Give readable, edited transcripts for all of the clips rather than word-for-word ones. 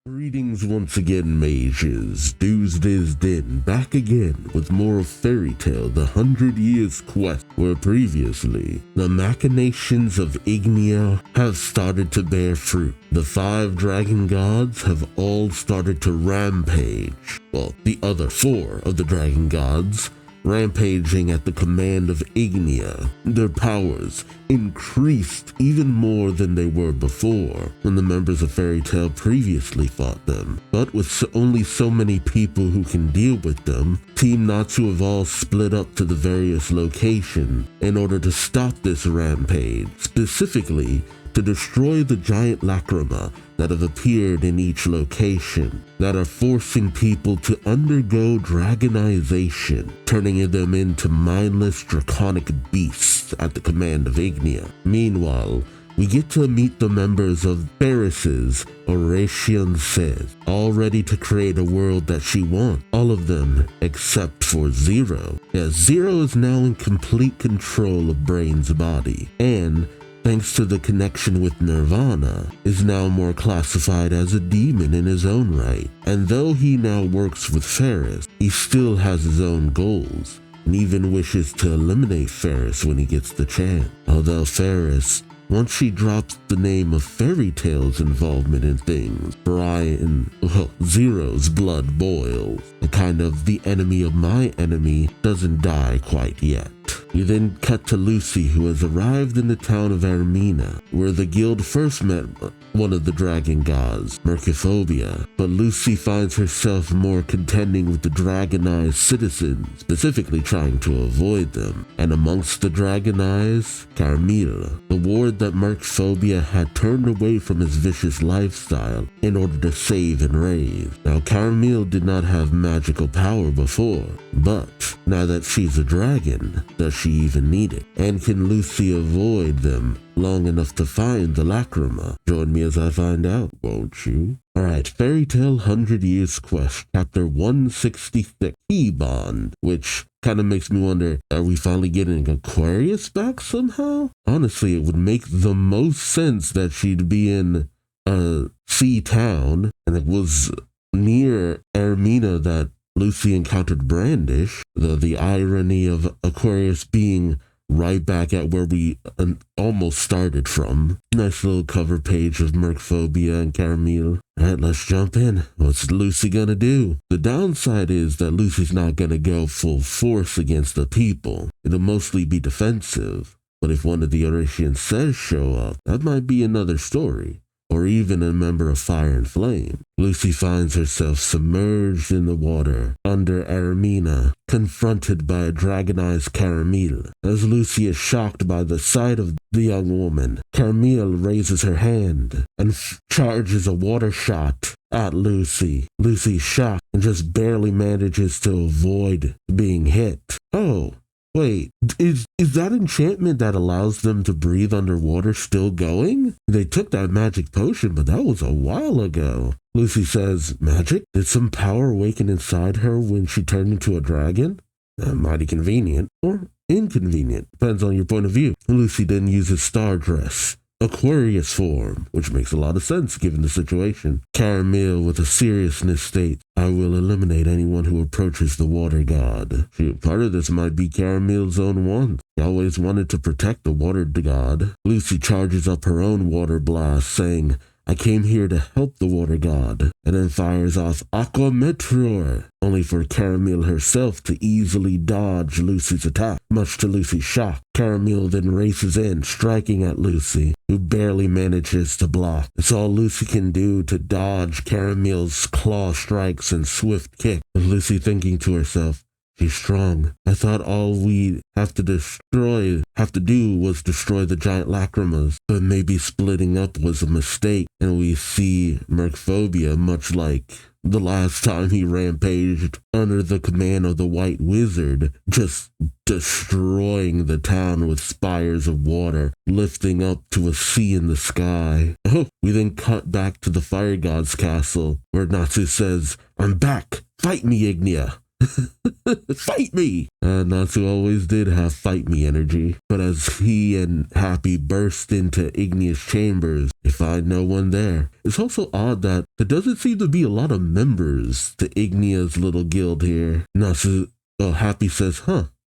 Greetings once again, mages. Duuz-Diz-Din back again with more of Fairy Tale: The 100 Years Quest, where previously the machinations of Ignia have started to bear fruit. The 5 dragon gods have all started to rampage. Well, the other 4 of the dragon gods rampaging at the command of Ignia. Their powers increased even more than they were before when the members of Fairy Tale previously fought them. But with only so many people who can deal with them, Team Natsu have all split up to the various locations in order to stop this rampage, specifically to destroy the giant lacrima that have appeared in each location, that are forcing people to undergo dragonization, turning them into mindless draconic beasts at the command of Ignia. Meanwhile, we get to meet the members of Ferris's Oratian Sith, all ready to create a world that she wants. All of them except for Zero. Yeah, Zero is now in complete control of Brain's body, and thanks to the connection with Nirvana, is now more classified as a demon in his own right. And though he now works with Ferris, he still has his own goals, and even wishes to eliminate Ferris when he gets the chance. Although Ferris, once she drops the name of Fairy Tale's involvement in things, Zero's blood boils. A kind of the enemy of my enemy doesn't die quite yet. We then cut to Lucy, who has arrived in the town of Ermina, where the guild first met one of the dragon gods, Mercophobia. But Lucy finds herself more contending with the dragonized citizens, specifically trying to avoid them. And amongst the dragonized, Carmille, the ward that Mercophobia had turned away from his vicious lifestyle in order to save and raise. Now, Carmille did not have magical power before, but now that she's a dragon, does she even need it? And can Lucy avoid them long enough to find the lacrima? Join me as I find out, won't you? Alright, Fairy Tale 100 Years Quest, Chapter 166, T-Bond, which kind of makes me wonder, are we finally getting Aquarius back somehow? Honestly, it would make the most sense that she'd be in a sea town, and it was near Ermina that Lucy encountered Brandish, though the irony of Aquarius being right back at where we almost started from. Nice little cover page of Mercophobia and Carmille. Alright, let's jump in. What's Lucy gonna do? The downside is that Lucy's not gonna go full force against the people. It'll mostly be defensive. But if one of the Oratian says show up, that might be another story. Or even a member of Fire and Flame. Lucy finds herself submerged in the water under Ermina, confronted by a dragonized Carmille. As Lucy is shocked by the sight of the young woman, Carmille raises her hand and charges a water shot at Lucy. Lucy's shocked and just barely manages to avoid being hit. Oh. Wait, is that enchantment that allows them to breathe underwater still going? They took that magic potion, but that was a while ago. Lucy says, magic? Did some power awaken inside her when she turned into a dragon? Mighty convenient, or inconvenient, depends on your point of view. Lucy then uses star dress, Aquarius form, which makes a lot of sense given the situation. Carmille, with a seriousness, states, I will eliminate anyone who approaches the water god. Part of this might be Carmille's own want. He always wanted to protect the water god. Lucy charges up her own water blast, saying, I came here to help the water god, and then fires off Aqua Meteor, only for Carmille herself to easily dodge Lucy's attack. Much to Lucy's shock, Carmille then races in, striking at Lucy, who barely manages to block. It's all Lucy can do to dodge Carmille's claw strikes and swift kick, with Lucy thinking to herself, she's strong. I thought all we have to do was destroy the giant lacrimas, but maybe splitting up was a mistake, and we see Mercophobia, much like the last time he rampaged under the command of the White Wizard, just destroying the town with spires of water, lifting up to a sea in the sky. Oh, we then cut back to the Fire God's castle, where Natsu says, I'm back! Fight me, Ignia! Fight me! And Natsu always did have fight me energy. But as he and Happy burst into Igneous chambers, they find no one there. It's also odd that there doesn't seem to be a lot of members to Ignea's little guild here. Happy says,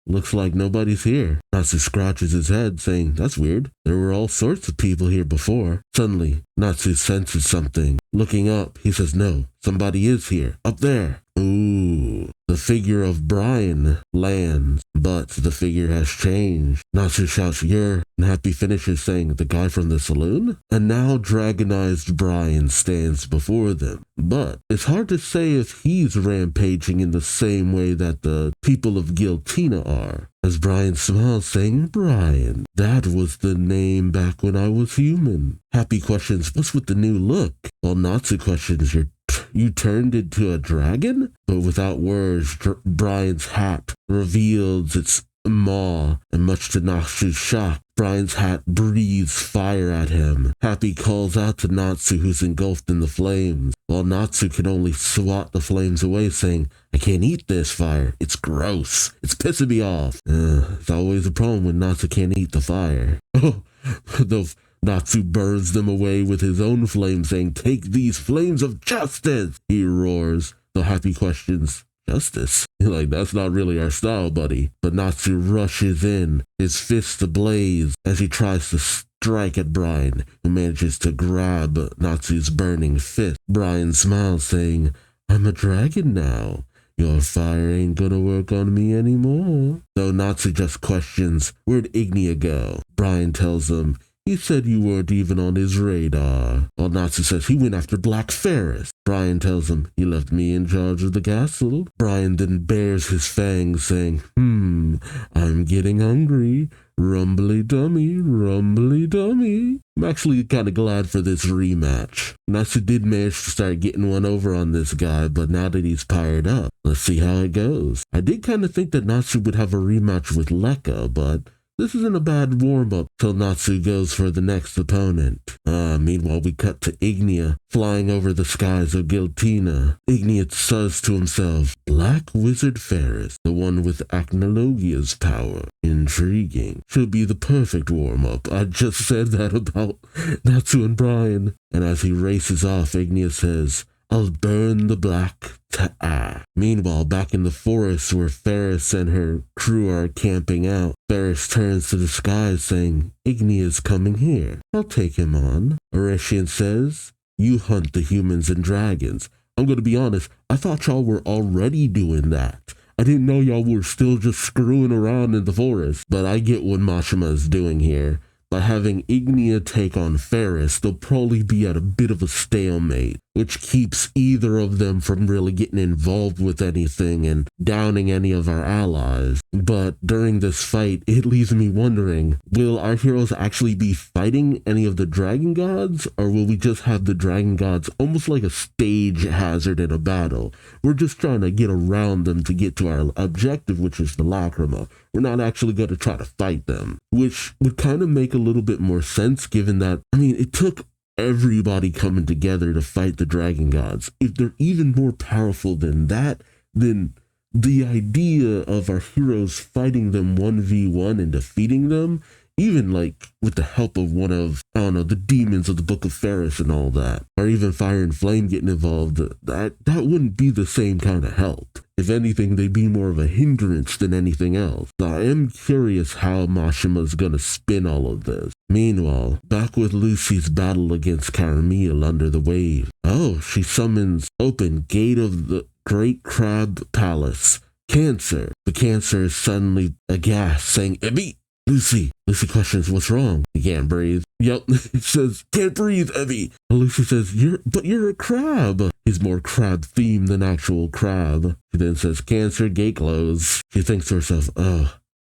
looks like nobody's here. Natsu scratches his head, saying, that's weird. There were all sorts of people here before. Suddenly, Natsu senses something. Looking up, he says, no, somebody is here. Up there. Ooh. The figure of Brian lands, but the figure has changed. Natsu shouts, you're, and Happy finishes saying, the guy from the saloon? And now dragonized Brian stands before them. But it's hard to say if he's rampaging in the same way that the people of Giltina are. As Brian smiles, saying, Brian, that was the name back when I was human. Happy questions, what's with the new look? While Natsu questions, you turned into a dragon? But without words, Brian's hat reveals its maw, and much to Natsu's shock, Brian's hat breathes fire at him. Happy calls out to Natsu, who's engulfed in the flames, while Natsu can only swat the flames away, saying, I can't eat this fire. It's gross. It's pissing me off. It's always a problem when Natsu can't eat the fire. Natsu burns them away with his own flame, saying, take these flames of justice, he roars. Though Happy questions, justice? Like, that's not really our style, buddy. But Natsu rushes in, his fists ablaze, as he tries to strike at Brian, who manages to grab Natsu's burning fist. Brian smiles, saying, I'm a dragon now. Your fire ain't gonna work on me anymore. Though Natsu just questions, where'd Ignea go? Brian tells him, he said you weren't even on his radar. While Natsu says he went after Black Ferris. Brian tells him he left me in charge of the castle. Brian then bares his fangs, saying, I'm getting hungry. Rumbly dummy, rumbly dummy. I'm actually kind of glad for this rematch. Natsu did manage to start getting one over on this guy, but now that he's fired up, let's see how it goes. I did kind of think that Natsu would have a rematch with Lekka, but this isn't a bad warm-up till Natsu goes for the next opponent. Meanwhile, we cut to Ignea flying over the skies of Giltina. Ignea says to himself, Black Wizard Ferris, the one with Acnologia's power. Intriguing. Should be the perfect warm-up. I just said that about Natsu and Brian. And as he races off, Ignea says, I'll burn the black to Meanwhile, back in the forest where Ferris and her crew are camping out, Ferris turns to the skies saying, Ignea's coming here. I'll take him on. Oreshian says, you hunt the humans and dragons. I'm going to be honest, I thought y'all were already doing that. I didn't know y'all were still just screwing around in the forest. But I get what Mashima is doing here. By having Ignea take on Ferris, they'll probably be at a bit of a stalemate, which keeps either of them from really getting involved with anything and downing any of our allies. But during this fight, it leaves me wondering, will our heroes actually be fighting any of the dragon gods, or will we just have the dragon gods almost like a stage hazard in a battle? We're just trying to get around them to get to our objective, which is the Lacrima. We're not actually going to try to fight them, which would kind of make a little bit more sense given that, it took everybody coming together to fight the dragon gods. If they're even more powerful than that, then the idea of our heroes fighting them 1v1 and defeating them, even like with the help of one of, the demons of the Book of Ferris and all that, or even Fire and Flame getting involved, that wouldn't be the same kind of help. If anything, they'd be more of a hindrance than anything else. So I am curious how Mashima's gonna spin all of this. Meanwhile, back with Lucy's battle against Caramel under the wave. She summons open gate of the Great Crab Palace. Cancer. The Cancer is suddenly aghast, saying, Ebby! Lucy questions, what's wrong? He can't breathe. Yep, he says, can't breathe, Evie. Lucy says, you're a crab. He's more crab themed than actual crab. She then says, Cancer, gate closed. She thinks to herself,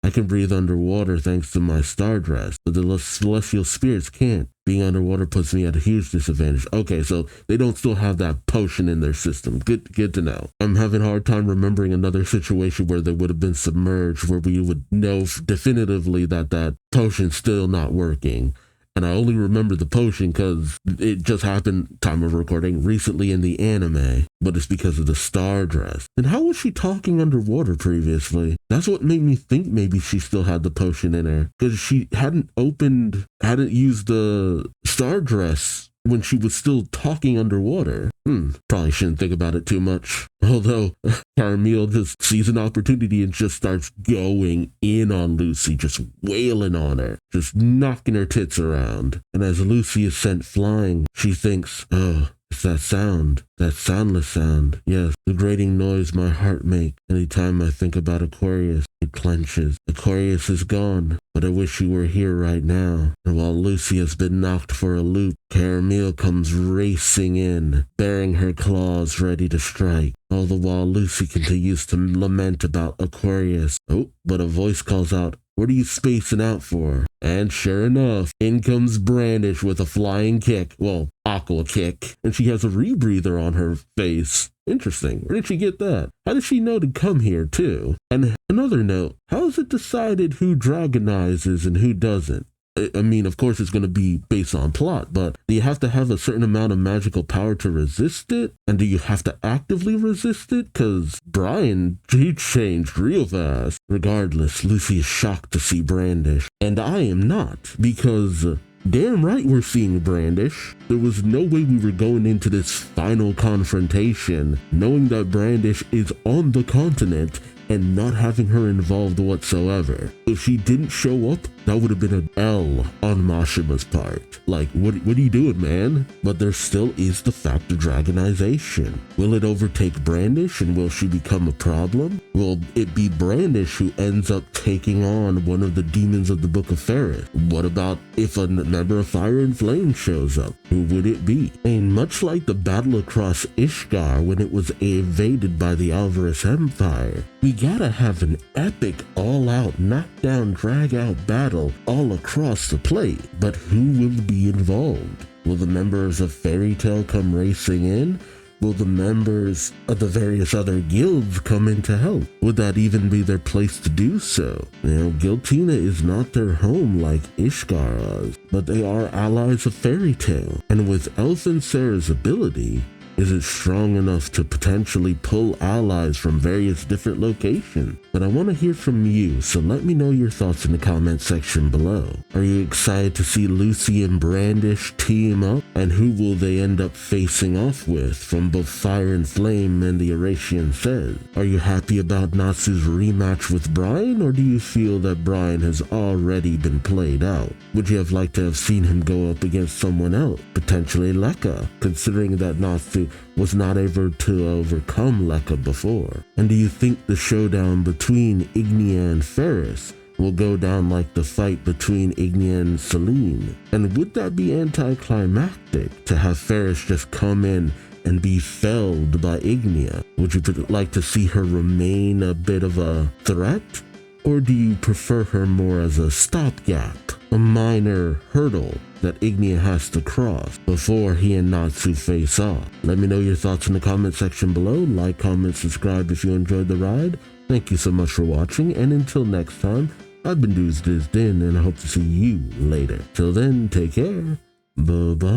I can breathe underwater thanks to my star dress, but the celestial spirits can't. Being underwater puts me at a huge disadvantage. Okay, so they don't still have that potion in their system. Good to know. I'm having a hard time remembering another situation where they would have been submerged, where we would know definitively that potion's still not working. And I only remember the potion because it just happened, time of recording, recently in the anime, but it's because of the star dress. And how was she talking underwater previously? That's what made me think maybe she still had the potion in her, because she hadn't used the star dress when she was still talking underwater. Probably shouldn't think about it too much. Although Carmille just sees an opportunity and just starts going in on Lucy, just wailing on her, just knocking her tits around. And as Lucy is sent flying, she thinks, oh, it's that sound, that soundless sound. Yes, the grating noise my heart makes. Anytime I think about Aquarius, it clenches. Aquarius is gone, but I wish you were here right now. And while Lucy has been knocked for a loop, Carmille comes racing in, baring her claws ready to strike. All the while Lucy continues to lament about Aquarius. Oh, but a voice calls out, "What are you spacing out for?" And sure enough, in comes Brandish with a flying kick. Well, aqua kick. And she has a rebreather on her face. Interesting. Where did she get that? How does she know to come here, too? And another note, how is it decided who dragonizes and who doesn't? I mean, of course, it's going to be based on plot, but do you have to have a certain amount of magical power to resist it? And do you have to actively resist it? Because Brian, he changed real fast. Regardless, Lucy is shocked to see Brandish. And I am not, because damn right we're seeing Brandish. There was no way we were going into this final confrontation knowing that Brandish is on the continent and not having her involved whatsoever. If she didn't show up, that would have been an L on Mashima's part. Like, what are you doing, man? But there still is the fact of dragonization. Will it overtake Brandish, and will she become a problem? Will it be Brandish who ends up taking on one of the demons of the Book of Ferris? What about if a member of Fire and Flame shows up? Who would it be? And much like the battle across Ishgar when it was invaded by the Alvarez Empire, we gotta have an epic all-out knockdown drag-out battle all across the plate. But who will be involved? Will the members of Fairy Tail come racing in? Will the members of the various other guilds come in to help? Would that even be their place to do so? You know, Giltina is not their home like Ishgar is, but they are allies of Fairy Tail. And with Elf and Sarah's ability, is it strong enough to potentially pull allies from various different locations? But I want to hear from you, so let me know your thoughts in the comment section below. Are you excited to see Lucy and Brandish team up? And who will they end up facing off with from both Fire and Flame and the Eurasian Says? Are you happy about Natsu's rematch with Brian, or do you feel that Brian has already been played out? Would you have liked to have seen him go up against someone else, potentially Lekka, considering that Natsu was not able to overcome Lekka before? And do you think the showdown between Ignia and Ferris will go down like the fight between Ignia and Celine? And would that be anticlimactic to have Ferris just come in and be felled by Ignia? Would you like to see her remain a bit of a threat? Or do you prefer her more as a stopgap, a minor hurdle that Ignia has to cross before he and Natsu face off? Let me know your thoughts in the comment section below. Like, comment, subscribe if you enjoyed the ride. Thank you so much for watching, and until next time, I've been Duuz-Diz-Din, and I hope to see you later. Till then, take care. Bye-bye.